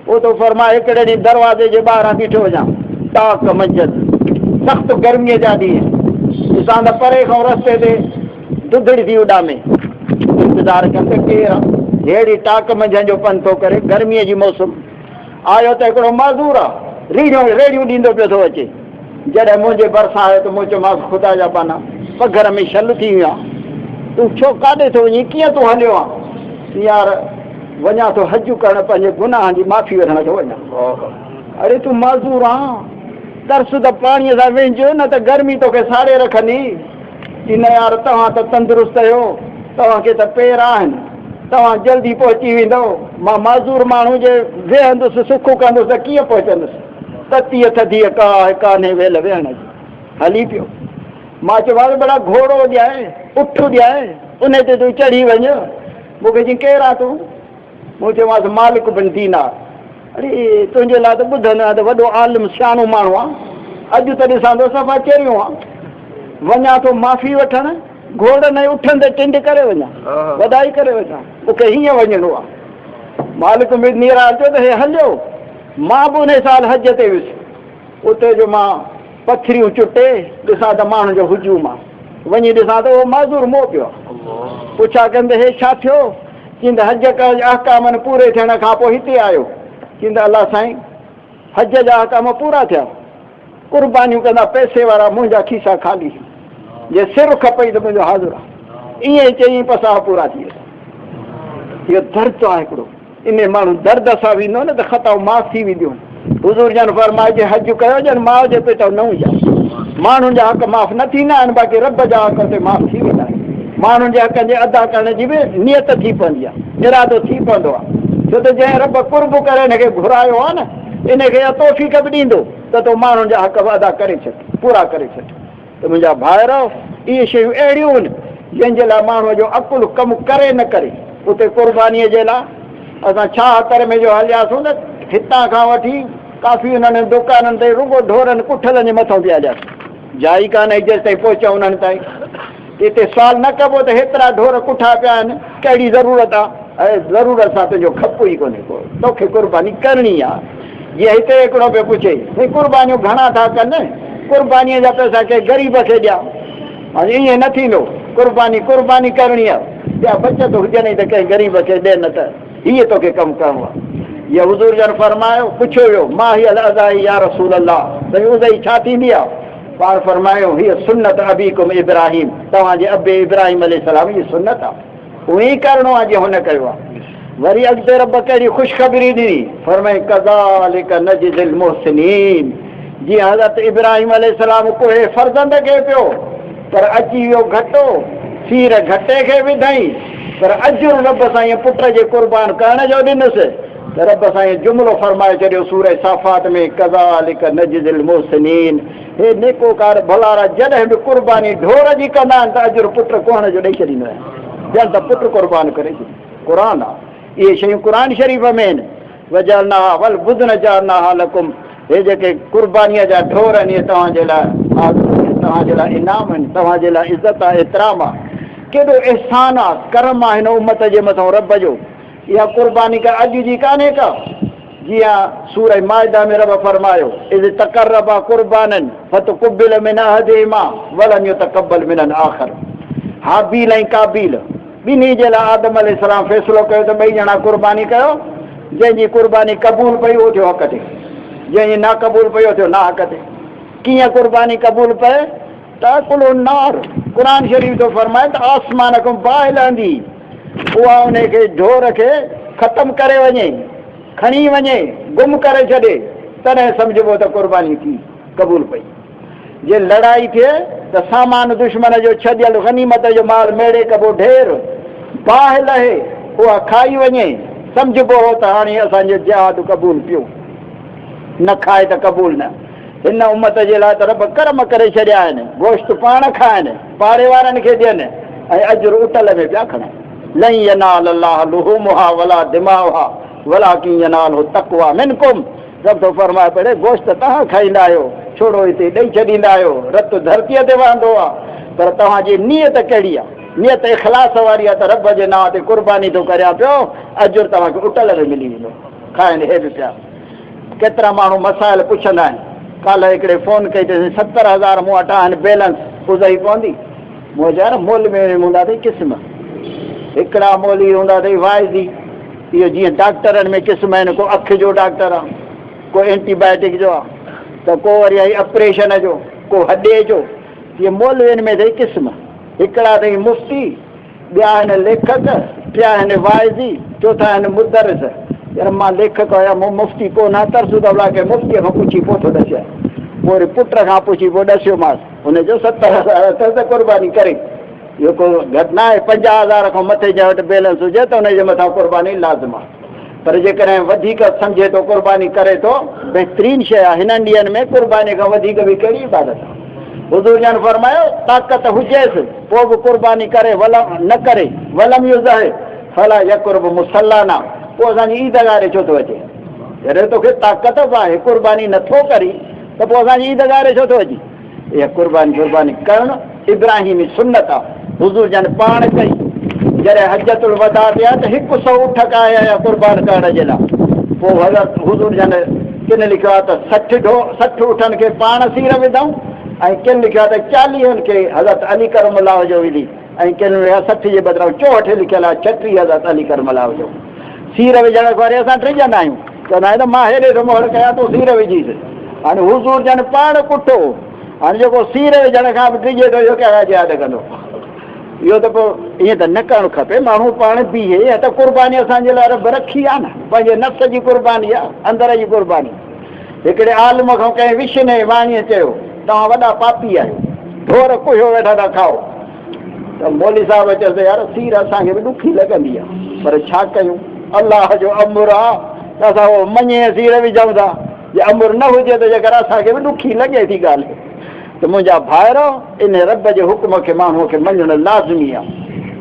उहो तो फरमाए हिकिड़े ॾींहुं दरवाज़े जे ॿाहिरां बीठो वञा, ताक मंझंदि, सख़्तु गर्मीअ जा ॾींहं, ॾिसां त परे खां रस्ते ते दुधड़ी थी उॾामे, इंतज़ारु कंदे केरु आहे। अहिड़ी टाक मंझंदि जो पंधु थो करे, गर्मीअ जी मौसम आयो त हिकिड़ो मज़दूर आहे, रेड़ियूं ॾींदो पियो थो अचे। जॾहिं मुंहिंजे भरिसां आयो त मूं चयोमांसि ख़ुदा जा पाना पघर में छल थी वियो आहे, तूं छो काॾे थो वञी, कीअं तूं हलियो आहे। यार वञा थो हज करणु, पंहिंजे गुनाहनि जी माफ़ी वठण थो वञा। अरे तूं मज़दूर आहीं, तरस त पाणीअ सां वेंझो, न त गर्मी तोखे साड़े रखंदी। इन यार तव्हां त तंदुरुस्त आहियो, तव्हांखे त पेर आहिनि, तव्हां जल्दी पहुची वेंदो, मां माज़ूर माण्हू जे वेहंदुसि सुख कंदुसि त कीअं पहुचंदुसि, ततीअ थधीअ कान्हे वेल वेहण जी, हली पियो। मां चयोमांसि भला घोड़ो ॾियाए, उठ ॾियाए, उन ते तूं चढ़ी वञ। मूंखे चई केरु आहे तूं? मूं चयोमांसि मालिक बिन दीनार। अरे तुंहिंजे लाइ त ॿुधंदो आहे त वॾो आलिम सियाणो माण्हू आहे, अॼु त ॾिसां थो सफ़ा चरियो आहे, वञा थो माफ़ी वठणु, घोड़नि उठनि ते टिंड करे वञा, वधाई करे वञा, मूंखे हीअं वञिणो आहे। मालिक बिन दीनार चयो त हे हलियो। मां बि उन साल हज ते वियुसि, उते जो मां पथरियूं चुटे ॾिसां त माण्हुनि जो हुजूम आहे, वञी ॾिसां त उहो माज़ूर मोह पियो आहे। पुछा कंदे हे छा थियो? चईंद हज अहकामनि पूरे थियण खां पोइ हिते आयो। चईंद अलाह साईं हज जा अहकाम पूरा थिया, कुर्बानियूं कंदा पैसे वारा, मुंहिंजा खीसा ख़ाली, जे सिर खपई त मुंहिंजो हाज़ुर आहे। ईअं ई चई पसाह पूरा थी विया। इहो दर्द आहे हिकिड़ो, इन माण्हू दर्द सां वेंदो न त ख़ताऊं माफ़ थी वेंदियूं। हुज़ूर जन फरमाए जे हज कयो जन माउ जे पेट न हुजा, माण्हुनि जा हक़ माफ़ न थींदा आहिनि, बाक़ी रब जा हक़ ते माफ़ थी वेंदा आहिनि। माण्हुनि जे हक़नि जे अदा करण जी बि नियत थी पवंदी आहे, इरादो थी पवंदो आहे, छो त जंहिं रब कुर्ब करे हिनखे घुरायो आहे न, इनखे तौफ़ीक़ बि ॾींदो त तो माण्हुनि जा हक़ अदा करे छॾ, पूरा करे छॾ। त मुंहिंजा भाइर, इहे शयूं अहिड़ियूं आहिनि जंहिंजे लाइ माण्हूअ जो अकुलु कमु करे न करे। उते कुर्बानीअ जे लाइ असां छा हतर में जो हलियासीं न, हितां खां वठी काफ़ी उन्हनि दुकाननि ते रुगो ढोरनि कुठलनि जे मथां पिया हलियासीं, जाइ कान्हे जेसि ताईं पहुचऊं उन्हनि ताईं। हिते सुवाल न कबो त हेतिरा ढोर कुठा पिया आहिनि, कहिड़ी ज़रूरत आहे? ऐं ज़रूरत सां तुंहिंजो खपो ई कोन्हे को, तोखे कुर्बानी करणी आहे। जीअं हिते हिकिड़ो पियो पुछे भई कुर्बानियूं घणा था कनि, कुर्बानीअ जा पैसा कंहिं ग़रीब खे ॾिया। हाणे ईअं न थींदो, कुर्बानी कुर्बानी करणी आहे, ॿिया बचत हुजनि त कंहिं ग़रीब खे ॾे, न त हीअं तोखे कमु करिणो आहे। ये हुज़ूर जन फरमायो, पुछियो वियो मां ही अदाई या रसूल अल्लाह, भई उज़ई छा थींदी आहे? पाण फरमायो हीअ सुन्नत अबीकुम इब्राहिम, तव्हांजे अबे इब्राहिम अलैहिस्सलाम जी सुन्नत आहे, उहे ई करिणो आहे जीअं हुन कयो आहे। वरी अॻिते रब कहिड़ी ख़ुशख़बरी ॾिनी, फरमाए कज़ालिक नजिज़िल मुहसिनीन, जीअं हज़रत इब्राहिम अलैहिस्सलाम कोहे फर्ज़ंद खे पियो पर अची वियो घटो, सीर घटे खे विधई, पर अजुर रब साईं पुट जे कुर्बान करण जो ॾिनुसि त रब साईं जुमिलो फरमाए छॾियो सूरह साफ़ात में, कज़ालिक नजिज़िल मुहसिनीन, हे नेकोकार भलारा जॾहिं बि कुर्बानी ढोर जी कंदा आहिनि त अजुर पुट कोहण जो ॾेई छॾींदो आहे, ॼण त पुट कुर्बान करे छॾी। क़ुर आहे, इहे शयूं क़ुर शरीफ़ में आहिनि। वजलना वल बुदन जाना लकुम, हे जेके कुर्बानीअ जा ढोर आहिनि इहे तव्हांजे लाइ इनाम आहिनि, तव्हांजे लाइ इज़त आहे, एतिराम आहे, केॾो एहसान आहे, करम आहे हिन उम्मत जे मथां रब जो। इहा कुर्बानी का अॼु जी कान्हे का, जीअं सूरह माइदा में रब फरमायो इज़ तक़र्रबा कुर्बानन फतकुब्बिल मिन अहदिहिमा वलम युतक़ब्बल मिनल आख़र। हाबील ऐं काबील ॿिन्ही जे लाइ आदम अलैहिस्सलाम फ़ैसिलो कयो त ॿई ॼणा कुर्बानी कयो, जंहिंजी कुर्बानी क़बूल पई उहो थियो हक़ ते, जंहिंजी ना क़बूल पई उहो थियो ना हक़ ते। कीअं कुर्बानी क़बूल पए? ताकुलु नार, क़ुर शरीफ़ थो फरमाए त आसमान खां बाहि लहंदी, उहा उनखे ढोर खे ख़तमु करे वञे, खणी वञे, गुम करे छॾे, तॾहिं सम्झिबो त कुर्बानी थी, क़बूल पई। जे लड़ाई थिए त सामान दुश्मन जो छॾियल गनीमत जो माल मेड़े कबो ढेर, बाहि लहे, उहा खाई वञे, सम्झिबो हो त हाणे असांजो जिहाद क़बूल पियो, न खाए त क़बूल न। हिन उम्मत जे लाइ त रब करम करे छॾिया आहिनि, गोश्त पाण खाइनि, पाड़े वारनि खे ॾियनि ऐं अजुर उटल में पिया खणनि। लन यनाल अल्लाह लुहुमुहा वला दिमाउहा वलाकिन यनालहु तक़वा मिनकुम, रब थो फरमाए पड़े गोश्त तव्हां खाईंदा आहियो, छोड़ो हिते ॾेई छॾींदा आहियो, रत धरतीअ ते वहंदो आहे, पर तव्हांजी नियत कहिड़ी आहे? नियत इख़लास वारी आहे त रब जे नाम ते कुर्बानी थो करियां पियो, अजुर तव्हांखे उटल में मिली वेंदो। खाइनि हे बि पिया। केतिरा माण्हू मसाइल पुछंदा आहिनि, कल्ह हिकिड़े फ़ोन कई त 70,000 मूं वटि आहिनि बैलेंस, उज़ई पवंदी? मूं चयो मोल में हूंदा अथई क़िस्म, हिकिड़ा मोली हूंदा अथई वाइदी, इहो जीअं डॉक्टरनि में क़िस्म आहिनि, को अखि जो डॉक्टर आहे, को एंटीबायोटिक जो आहे, त को वरी आई ऑपरेशन जो, को हॾे जो, जीअं मौलवियुनि में अथई क़िस्म। हिकिड़ा अथई मुफ़्ती, ॿिया आहिनि लेखक, टिया आहिनि वाइज़ी, चोथा आहिनि मुदरिस। यार मां लेखक आहियां, मूं मुफ़्ती कोन आहे, तरसू त अलाए के मुफ़्तीअ खां पुछी पोइ थो ॾसियां, पोइ वरी पुट खां पुछी पोइ ॾसियोमांसि, हुनजो 70,000 त कुर्बानी करे। इहो को घटि न आहे। 50,000 खां मथे जे वटि बैलेंस हुजे त हुनजे मथां क़ुर्बानी लाज़िम आहे। पर जेकॾहिं वधीक सम्झे थो क़ुर्बानी करे थो, बहितरीनु शइ आहे। हिननि ॾींहंनि में क़ुर्बानी खां वधीक बि कहिड़ी इबादत आहे। हुज़ूर जन फरमायो ताक़त हुजेसि पोइ बि क़ुर्बानी करे वलम न करे, वलम युज़ह फला यक़ुर्ब मुसल्लाना, पोइ असांजी ईदगारे छो थो अचे? जॾहिं तोखे ताक़त बि आहे क़ुर्बानी नथो करी त पोइ असांजी ईदगारे छो थो अचे? इहा क़ुर्बानी करणु इब्राहिमी सुन्नत आहे। हुज़ूर जन पाण कई। जॾहिं हजतुल वदा ते आहे त 100 ऊठ आया क़ुर्बान करण जे लाइ। पोइ हज़रत हुज़ूर जन किन लिखियो आहे त 60 ऊठनि खे पाण सीर विधऊं, ऐं किन लिखियो आहे त 40 खे हज़रत अली करमल्लाह जो विधी, ऐं किन 60 जे बदिरां 64 लिखियल आहे 36 हज़रत अली करमल्लाह जो। सीर विझण खां वरी असां टिजंदा आहियूं, चवंदा आहियूं त मां हेॾे मोहर कयां तूं सीर विझीसि। हाणे हुज़ूर जन पाण कुठो, हाणे जेको सीर विझण खां बि टिजे थो इहो कहिड़ा यादि कंदो? इहो त पोइ ईअं त न करणु खपे। माण्हू पाण बीहे, या त क़ुर्बानी असांजे लाइ रब रखी आहे न, पंहिंजे नफ़्स जी क़ुर्बानी आहे, अंदर जी क़ुर्बानी। हिकिड़े आलिम खां कंहिं विषने वाणीअ चयो तव्हां वॾा पापी आहियो, ढोर कुहियो वेठा था खाओ। त मौली साहिब चयोसि यार सीर असांखे बि ॾुखी लॻंदी आहे, पर छा कयूं, अलाह जो अमुर आहे त असां उहो मञे सीर विझूं था। जे अमुर न हुजे त जेकर असांखे बि ॾुखी लॻे थी ॻाल्हि, त मुंहिंजा भाइर इन रब जे हुकुम खे माण्हूअ खे मञणु लाज़मी आहे।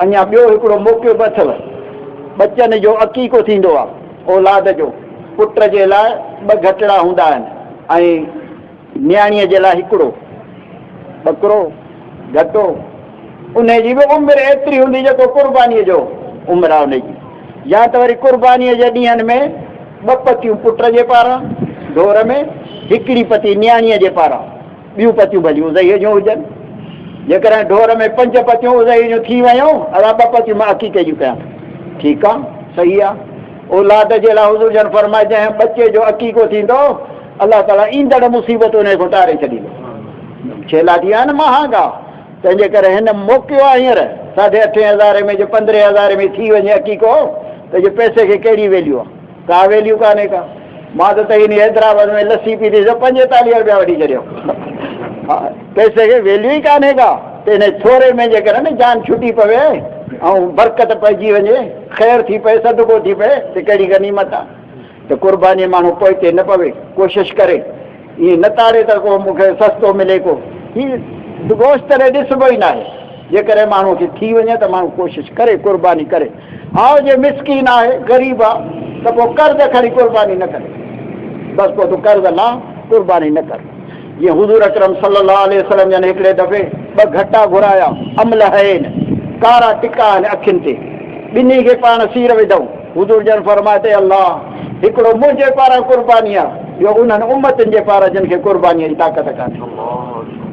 अञा ॿियो हिकिड़ो मौक़ो बि अथव। बचनि जो अक़ीक़ो थींदो आहे, औलाद जो। पुट जे लाइ 2 घटिड़ा हूंदा आहिनि, ऐं न्याणीअ जे लाइ हिकिड़ो ॿकरो घटो। उनजी बि उमिरि एतिरी हूंदी जेको क़ुर्बानीअ जो उमिरि आहे उनजी। या त वरी क़ुर्बानीअ जे ॾींहंनि में 2 पतियूं पुट जे पारां ढोर में, हिकिड़ी पती न्याणीअ जे पारां, ॿियूं पतियूं भली उज़ईअ जूं हुजनि। जेकॾहिं ढोर में 5 पतियूं उज़ईअ जूं थी वयूं, असां 2 पतियूं मां अक़ीक़े जूं कयां, ठीकु आहे, सही आहे। औलाद जे लाइ हुज़ूर जन फरमाए जंहिं बचे जो अक़ीक़ो थींदो, अलाह ताला ईंदड़ मुसीबत उन खां टारे छॾींदो। छेला थी आहे न महांगा, तंहिंजे करे हिन मोकिलियो आहे हींअर 8,500 में, जो 15,000 में थी वञे अक़ीक़ो, त जे पैसे खे कहिड़ी वैल्यू आहे? का वैल्यू कान्हे का। मां त इन हैदराबाद में लस्सी पीती 45 रुपया वठी छॾियो। हा, पैसे खे वैल्यू ई कान्हे का। त इन थोरे में जेकर न जान छुटी पवे ऐं बरकत पइजी वञे, ख़ैर थी पए, सदको थी पए, त कहिड़ी गनीमत आहे। त क़ुर्बानी माण्हू पोइ ते न पवे, कोशिशि करे ईअं न तारे त को मूंखे सस्तो मिले को। हीअ गोश्त ॾे ॾिसबो ई न आहे। जेकॾहिं माण्हू खे थी वञे त माण्हू कोशिशि करे क़ुर्बानी करे। हा जे मिसकीन आहे, ग़रीब आहे, त पोइ कर्ज़ खणी क़ुर्बानी न करे, बसि पोइ तूं कर्ज़ ला, क़ुर्बानी न कर। जीअं हुज़ूर अकरम सल्लल्लाहु अलैहि वसल्लम जन हिकिड़े दफ़े 2 घटा घुराया, अमल आहिनि, कारा टिका आहिनि अखियुनि ते, ॿिन्ही खे पाण सीर विधऊं। हुज़ूर जन फरमाए अल्लाह, हिकिड़ो मुंहिंजे पारां क़ुर्बानी आहे, ॿियो उन्हनि उम्मतनि जे पारां जिन खे क़ुर्बानीअ जी ताक़त कान्हे।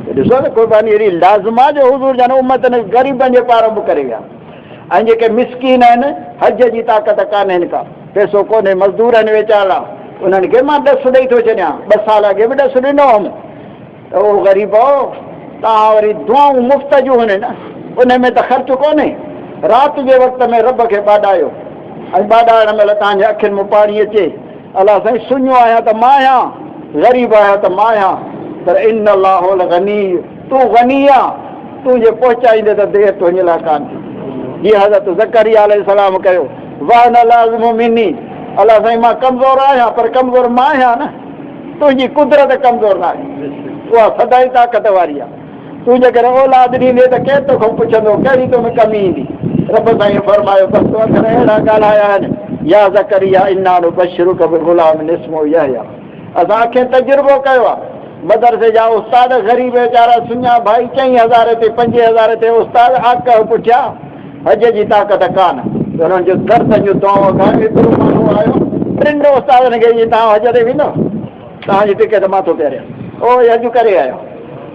ॾिसो त क़ुर्बानी अहिड़ी लाज़िमा जो हुज़ूर जन उम्मतनि ग़रीबनि जे पारां बि करे विया। ऐं जेके मिसकीन आहिनि, हज जी ताक़त कान्हे का, पैसो कोन्हे, मज़दूरनि वीचारा, उन्हनि खे मां ॾसु ॾेई थो छॾियां, 2 साल अॻे बि ॾसु ॾिनो हुउमि। त उहो ग़रीब हो, तव्हां वरी दुआऊं मुफ़्त जूं आहिनि न, उन में त ख़र्चु कोन्हे। राति जे वक़्त में रब खे ॿाॾायो, ऐं ॿाॾाइण महिल तव्हांजे अखियुनि में पाणी अचे, अलाह साईं सुञो आहियां त मां आहियां, ग़रीब आहियां त मां आहियां, पर इन अलाह गनी, तूं गनी आहे, तूं जे पहुचाईंदे त देरि तुंहिंजे लाइ कान्हे। जीअं हज़रत ज़करिया अलैहिस्सलाम कयो, वाह न लाज़िमु मिनी, अलाह साईं मां कमज़ोर आहियां, पर कमज़ोर मां आहियां न, तुंहिंजी कुदरत कमज़ोर न आहे, उहा सदाई ताक़त वारी आहे। तूं जेकॾहिं औलाद ॾींदे त केरु तोखां पुछंदो कहिड़ी तोमें कमी ईंदी? रब साईं फरमायो बसि अखर अहिड़ा ॻाल्हाया आहिनि, या ज़करिया इन्ना नुबश्शिरुका बिग़ुलामिन इस्मुहु यहया। असां खे तजुर्बो कयो आहे, मदरसे जा उस्ताद ग़रीब वीचारा सुञा भाई 4,000 ते 5,000 ते उस्ताद आकह पुठिया, हज जी ताक़त कान, हुननि जो दर्द जूं दुआऊं कनि। हिकिड़ो माण्हू आयो, 3 उस्तादनि खे तव्हां हज ते वेंदो, तव्हांजी टिकट मां थो पहिरियां, ओ हज करे आयो।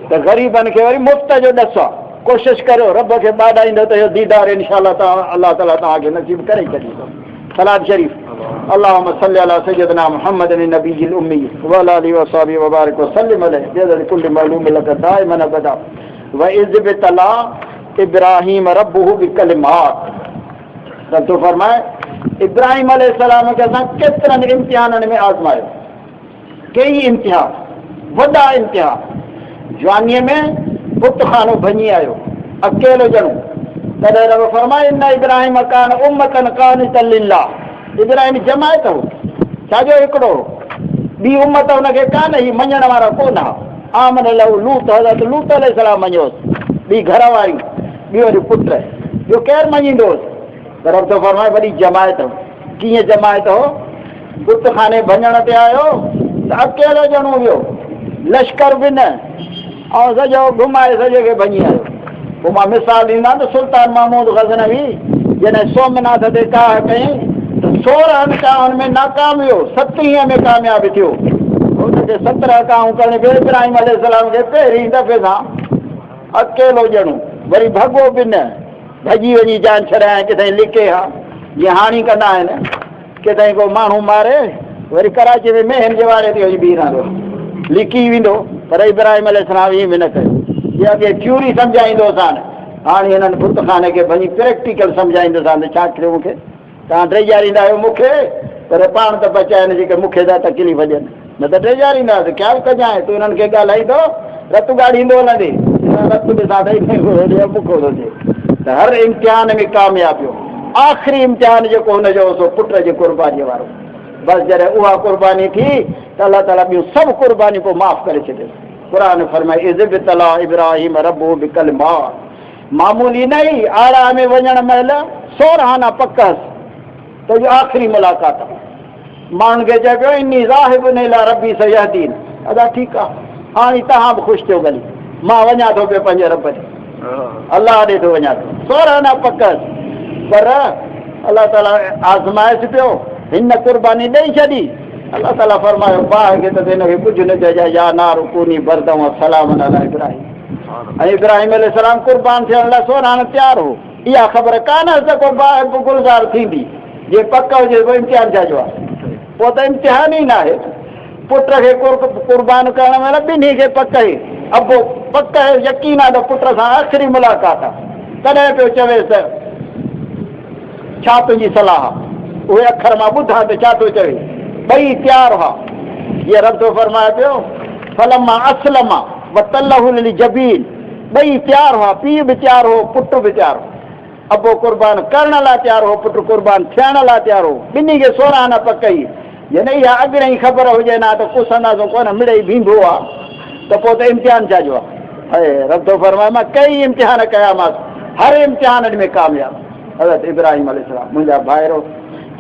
त ग़रीबनि खे वरी मुफ़्त जो ॾसु आहे। कोशिशि करियो, रब खे ॿाॾाईंदो त इहो दीदार इनशाअल्लाह अल्लाह ताला तव्हांखे नसीब करे छॾींदो। सलात शरीफ़। अल्लाहुम्मा सल्लि अला सय्यदिना मुहम्मदिन नबीजिल उम्मी व अला आलिहि व सहबिहि व बारिक व सल्लिम अलैहि बिअदद कुल्लि मअलूम लक दाइमन अबदा व इज़ बितला इब्राहीम रब्बुहु बिकलिमात। रब तो फरमाए इब्राहिम अलैहिस्सलाम खे असां केतिरनि इम्तिहाननि में आज़मायो, कई इम्तिहान, वॾा इम्तिहान। जवानीअ में बुतखानो भञी आयो, अकेलो ॼणो तॾहिं रब फरमाए इन्ना इब्राहिम कान उम्मतन कानितन लिल्लाह, इब्राहिम जमायत हो, छाजो हिकिड़ो, ॿी उम्मत हुनखे कान, ही मञण वारा कोन हुआ। आमन लहू लूत, हज़रत लूत अलैहिस्सलाम मञियोसि, ॿी घर वारी, ॿी वरी पुट, ॿियो केरु मञींदोसि? पर रब थो फरमाए वॾी जमायत हो। कीअं जमायत हो? बुत खाने भञण ते आयो त अकेलो ॼणो वियो, लश्कर बि न, ऐं सॼो घुमाए सॼे खे भञी आयो। पोइ मां मिसाल ॾींदा त सुल्तान महमूद गज़नवी जॾहिं सोमनाथ ते काह कयईं त 16 काहुनि में नाकाम वियो, 17 में कामयाबु थियो। हुनखे 17 काहूं करण पियो इब्राहिम अलैहिस्सलाम खे पहिरीं दफ़े सां अकेलो ॼणो, वरी भॻो बि न, भॼी वञी जान छॾाए किथे लिके हा, जीअं हाणी कंदा आहिनि, किथे को माण्हू मारे वरी कराची में मेहन जे वारे ते वञी बीह रहंदो, लिकी वेंदो। पर इब्राहिम अलैहिस्सलाम ईअं बि न कयो, जीअं अॻे थ्यूरी सम्झाईंदोसांनि, हाणे हिननि बुत खाने खे वञी प्रैक्टिकल सम्झाईंदोसांनि। छा थियो मूंखे? तव्हां ड्रेजारींदा आहियो मूंखे, पर पाण त बचाइनि जेके मूंखे था तकलीफ़ ॾियनि, न त ड्रेजारींदासीं। ख़्यालु कजांइ, तूं हिननि खे ॻाल्हाईंदो रतु ॻाढ़ींदो हलंदे, रतु ॾिसां त बुखो थो थिए। त हर इम्तिहान में कामयाबु थियो। आख़िरी इम्तिहान जेको हुनजो हो सो पुट जी क़ुर्बानीअ वारो। बसि जॾहिं उहा क़ुर्बानी थी त अलाह ताला ॿियूं सभु क़ुर्बानी पोइ माफ़ करे छॾियो। क़ुर फरमाए इज़ तला इब्राहिम रब्बु बिकलिमात, मामूली न ई आड़ा में वञण महिल 16 आना पकस त जो आख़िरी मुलाक़ात आहे। माण्हुनि खे चए पियो इन्नी ज़ाहिबुन इला रब्बी सयहदीन, अदा ठीकु आहे, हाणे तव्हां बि ख़ुशि थियो, भली मां वञा थो पियो पंहिंजे रब ॾे, अलाह ॾे थो वञा थो। 16 आना पकस, पर अलाह ताला आज़माइसि पियो, हिन क़ुर्बानी ॾेई छॾी। अलाह ताला फरमायो बाहि खे त हिनखे कुझु न चइजांइ, या नार कूनी बरदम सलामन अला इब्राहिम। ऐं इब्राहिम अलैहिस्सलाम क़ुर्बान थियण लाइ 16 आना तयारु हो। इहा ख़बर कान त को बाहि गुलज़ार थींदी, जे पक हुजे पोइ इम्तिहान छाजो आहे? पोइ त इम्तिहान ई न आहे। पुट खे क़ुर्बान करण महिल ॿिन्ही खे पक आहे, अबो पक आहे, यकीन आहे त पुट सां आख़िरी मुलाक़ात आहे। तॾहिं पियो चवेसि त छा तुंहिंजी सलाह? उहे अखर मां ॿुधां त छा थो चवे? ॿई तयारु हुआ। हीअ रब थो फरमाए पियो फलमा असलमा वतल्लहु लिलजबीन, ॿई तयारु हुआ, पीउ बि तयारु हो, पुट बि तयारु हो। अबो क़ुर्बान करण लाइ तयारु हो, पुटु क़ुर्बान थियण लाइ तयारु हो। ॿिन्ही खे 16 आना पक ई। जॾहिं इहा अॻिणे ई ख़बर हुजे न त पुछंदासीं कोन, मिड़ेई बींदो आहे त पोइ त इम्तिहान छाजो आहे? रब थो फरमाए मां कई इम्तिहान कयामांसि, हर इम्तिहान में कामयाबु। हज़रत इब्राहिम अलैहिस्सलाम मुंहिंजा भाइरो,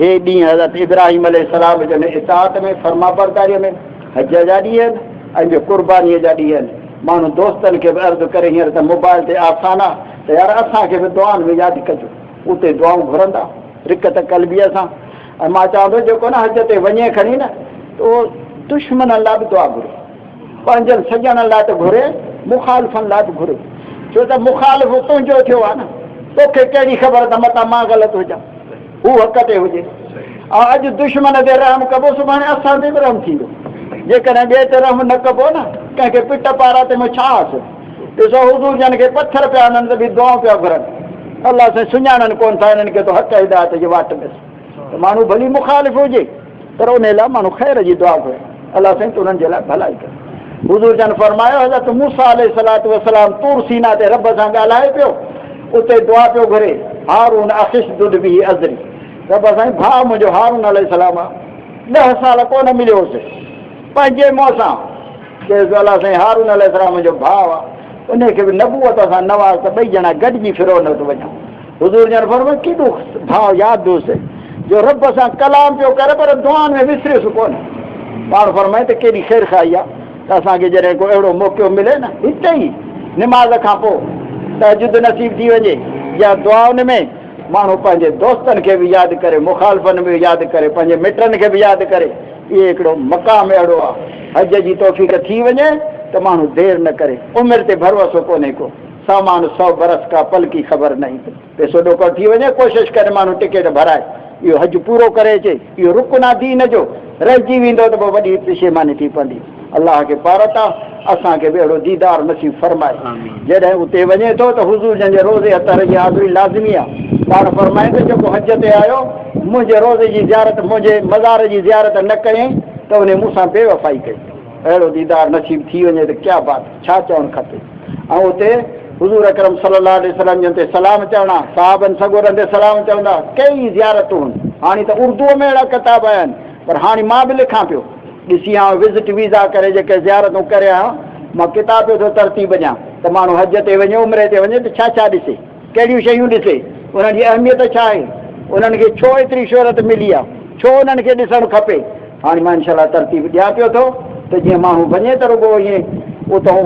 हे ॾींहुं हज़रत इब्राहिम अलैहिस्सलाम जन इताअत में, फर्मा बरदारीअ में, हज जा ॾींहं आहिनि ऐं ॿियो क़ुर्बानीअ जा ॾींहं आहिनि। माण्हू दोस्तनि खे बि अर्ज़ु करे हींअर त मोबाइल ते आसान आहे त यार असांखे बि दुआनि में यादि कजो, उते दुआऊं घुरंदा रिकत कल्बीअ सां। ऐं मां चवां थो जेको न हज ते वञे खणी न त उहो दुश्मन लाइ बि दुआ घुरे, पंहिंजनि सॼणनि लाइ त घुरे, मुखालिफ़नि लाइ बि घुरे। छो त मुखालिफ़ तुंहिंजो थियो आहे न, तोखे कहिड़ी ख़बर त मतां मां ग़लति हुजां, हू हक़ ते हुजे। ऐं अॼु दुश्मन ते रहम कबो, सुभाणे असां ते बि रहम थींदो। जेकॾहिं ॿिए ते रहम न कबो न, कंहिंखे पिट पारा ते में छा आहे? ॾिसो हुज़ूर जन खे पथर पिया आननि त बि दुआऊं पिया घुरनि। अलाह सां सुञाणनि कोन था हिननि खे त हक़ हिदायत जी वाट में। त माण्हू भली मुखालिफ़ हुजे पर उन लाइ माण्हू ख़ैर जी दुआ घुरे, अलाह साईं त उन्हनि जे लाइ भलाई करे। हुज़ूर जन फरमायो हज़रत मूसा अलैहिस्सलातु वस्सलाम तूर सीना ते रब सां ॻाल्हाए पियो, उते दुआ पियो घुरे, हारून अखिशदुद बिही अज़री, रब साईं भाउ मुंहिंजो हारून अलैहिस्सलाम 10 साल कोन मिलियो हुउसि, पंहिंजे मुंहं सां चएसि अलाह साईं हारून अलैहिस्सलाम मुंहिंजो भाउ आहे, उनखे बि नबूअत सां नवाज़ त ॿई ॼणा गॾिजी फिरो न थो वञा। हुज़ूर जन फरमायो केॾो भाउ यादि हुउसि जो रब सां कलाम पियो करे पर दुआनि में विसरियुसि कोन। पाण फरमाए त केॾी ख़ैर खाई आहे त असांखे जॾहिं को अहिड़ो मौक़ो मिले न हिते ई निमाज़ खां पोइ तहजुद नसीब थी वञे या दुआउनि में माण्हू पंहिंजे दोस्तनि खे बि यादि करे, मुखालिफ़नि बि यादि करे, पंहिंजे मिटनि खे बि यादि करे। इहे हिकिड़ो मक़ाम अहिड़ो आहे, हज जी तौफ़ीक़ थी वञे त माण्हू देरि न करे। उमिरि ते भरोसो कोन्हे को, सामान 100 बरस का पल की ख़बर नहीं, पैसो ॾोकर थी वञे कोशिशि करे माण्हू टिकेट भराए, इहो हज पूरो करे अचे। इहो रुकना दीन जो रहिजी वेंदो त पोइ वॾी पेशेमानी थी पवंदी। अलाह खे पारत आहे असांखे बि अहिड़ो दीदार नसीब फरमाए। जॾहिं उते वञे थो त हुज़ूर जन जे रोज़े अतर जी हाज़िरी लाज़मी आहे। पाण फरमाए त जेको हज ते आयो मुंहिंजे रोज़े जी ज़ियारत, मुंहिंजे मज़ार जी ज़ियारत न कयईं त उन मूंसां बेवफ़ाई कई। अहिड़ो दीदार नसीब थी वञे त क्या बात, छा चवणु खपे। ऐं उते हुज़ूर अकरम सल्लल्लाहु अलैहि वसल्लम जन ते सलाम चवणा, साहबनि सगोरनि ते सलाम चवंदा, कई ज़ियारतूं आहिनि। हाणे त उर्दूअ में अहिड़ा किताब आया आहिनि, पर हाणे मां बि लिखां पियो, ॾिसी आउं विज़िट वीज़ा करे जेके ज़ियारतूं करे आहियां, मां किताब पियो थो तरतीब ॾियां त माण्हू हज ते वञे, उमिरे ते वञे त छा छा ॾिसे, कहिड़ियूं शयूं ॾिसे, उन्हनि जी अहमियत छा आहे, उन्हनि खे छो एतिरी शोहरत मिली आहे, छो उन्हनि खे ॾिसणु खपे। हाणे मां इनशाला तरतीब ॾियां पियो थो त जीअं माण्हू वञे त रुॻो ईअं उतां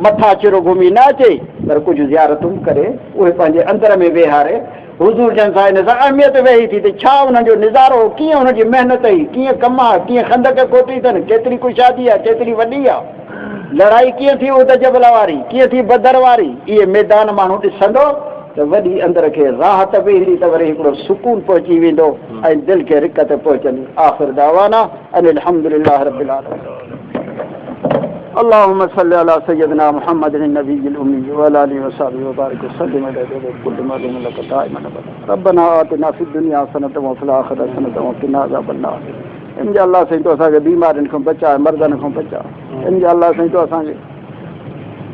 मथां चिरो घुमी न अचे, पर कुझु ज़ियारतूं करे उहे पंहिंजे अंदर में वेहारे हुज़ूर जन सां इन सां अहमियत वेही थी त छा उन्हनि जो निज़ारो, कीअं उन्हनि जी महिनत हुई, कीअं कमु आहे, कीअं खंदक खोटी अथनि, केतिरी कुशादी आहे, केतिरी वॾी आहे, लड़ाई कीअं थी उहद जबल वारी, कीअं थी बदर वारी, इहे मैदान माण्हू ॾिसंदो त वॾी अंदर खे राहत बि ईंदी, त वरी हिकिड़ो सुकून पहुची वेंदो ऐं दिलि खे रिकत पहुचंदी। आख़िर दावाना अनिल हम्दुलिल्लाह रब्बिल आलमीन। अल्लाहुम्मा सल्लि अला सय्यदिना मुहम्मदिन नबिय्यिल उम्मी व अला आलिहि व सहबिहि व बारिक वसल्लिम अला कुल्लि मर्दin लक दाइमन अबदा। रब्बना आतिना फिद दुनिया हसनतन व फिल आखिरति हसनतन व क़िना अज़ाबन्नार। इन जा अल्लाह साईं तो असांखे बीमारियुनि खां बचाए, मर्दनि खां बचाए। इन जा अल्लाह साईं तो असांखे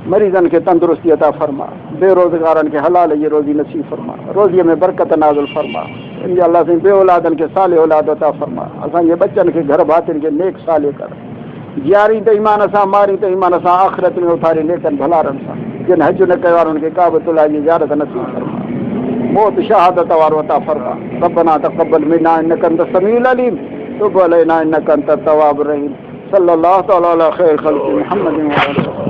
मरीज़नि खे तंदुरुस्ती अता फरमा, बेरोज़गारनि खे हलाल जी रोज़ी नसीब फरमा, रोज़ीअ में बरकत नाज़िल फरमा। इन जा अल्लाह साईं बे औलादनि खे साले औलाद अता फरमा, असांजे बच्चनि खे घर भातियुनि खे नेक साले कर, जियारी त ईमान सां, मारी त ईमान सां, आख़िरत में उथारी नेकनि भलारनि सां। जिन हज न कयो आहे उन्हनि खे काबतुल्लाह जी ज़ियारत नसीब फरमा, मौत शहादत वारो अता फरमा। रब्बना तक़ब्बल मिन्ना इन्नका अंतस समीउल अलीम, तुब अलैना इन्नका अंतत तव्वाबुर रहीम। सल्लल्लाहु तआला अला खैर खल्क़ि मुहम्मदिन व आलिहि।